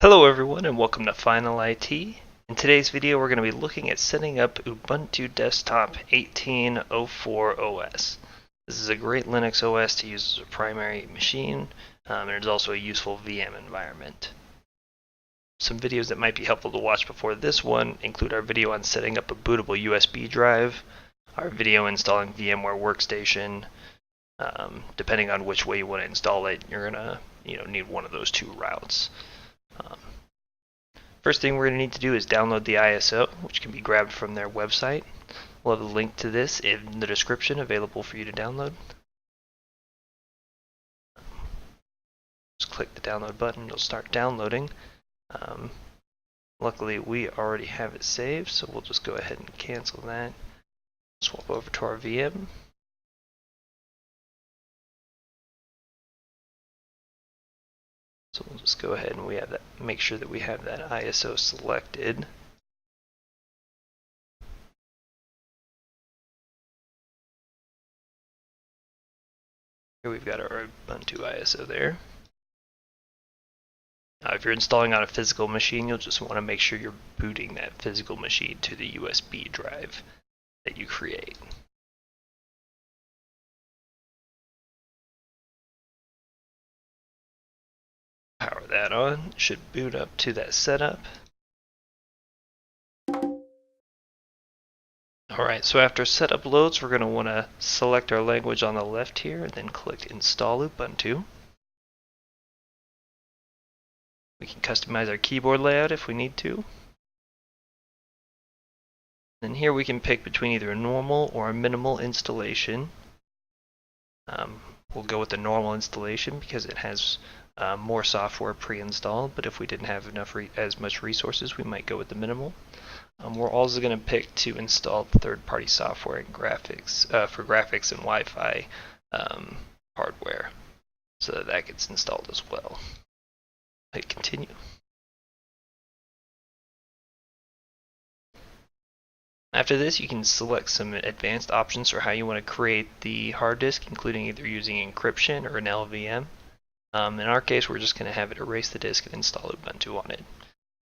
Hello everyone and welcome to Final IT. In today's video we're going to be looking at setting up Ubuntu Desktop 18.04 OS. This is a great Linux OS to use as a primary machine, and it's also a useful VM environment. Some videos that might be helpful to watch before this one include our video on setting up a bootable USB drive, our video installing VMware Workstation. Depending on which way you want to install it, you're going to need one of those two routes. First thing we're going to need to do is download the ISO, which can be grabbed from their website. We'll have a link to this in the description available for you to download. Just click the download button, it'll start downloading. Luckily we already have it saved, so we'll just go ahead and cancel that. Swap over to our VM. So we'll just go ahead and make sure that we have that ISO selected. Here we've got our Ubuntu ISO there. Now if you're installing on a physical machine, you'll just want to make sure you're booting that physical machine to the USB drive that you create. Power that on, it should boot up to that setup. Alright, so after setup loads, we're going to want to select our language on the left here and then click Install Ubuntu. We can customize our keyboard layout if we need to. Then here we can pick between either a normal or a minimal installation. We'll go with the normal installation because it has more software pre-installed, but if we didn't have as much resources, we might go with the minimal. We're also going to pick to install third-party software and graphics for graphics and Wi-Fi hardware, so that gets installed as well. Hit continue. After this, you can select some advanced options for how you want to create the hard disk, including either using encryption or an LVM. In our case, we're just going to have it erase the disk and install Ubuntu on it.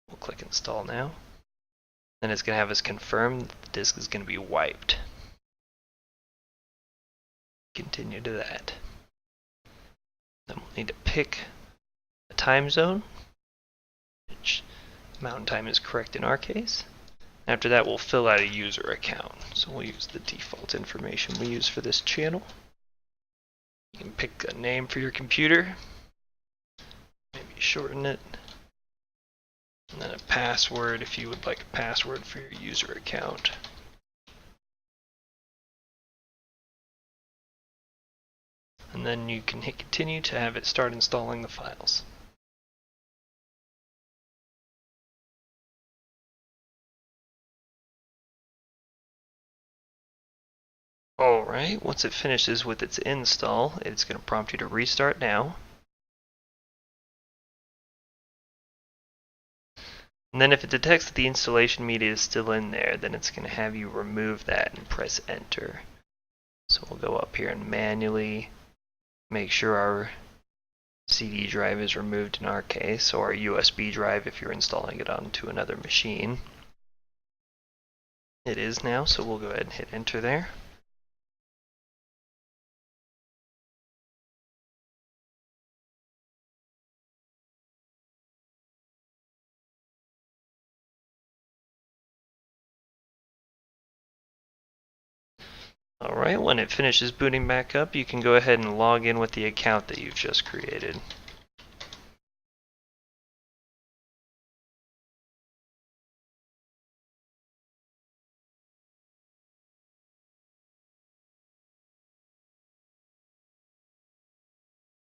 We'll click Install now. Then it's going to have us confirm that the disk is going to be wiped. Continue to that. Then we'll need to pick a time zone, which Mountain Time is correct in our case. After that, we'll fill out a user account. So we'll use the default information we use for this channel. You can pick a name for your computer. Maybe shorten it. And then a password if you would like a password for your user account. And then you can hit continue to have it start installing the files. Alright, once it finishes with its install, it's going to prompt you to restart now. And then if it detects that the installation media is still in there, then it's going to have you remove that and press enter. So we'll go up here and manually make sure our CD drive is removed in our case, or our USB drive if you're installing it onto another machine. It is now, so we'll go ahead and hit enter there. Alright, when it finishes booting back up, you can go ahead and log in with the account that you've just created.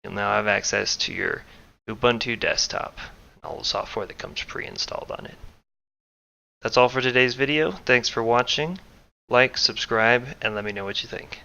You'll now have access to your Ubuntu Desktop and all the software that comes pre-installed on it. That's all for today's video. Thanks for watching. Like, subscribe, and let me know what you think.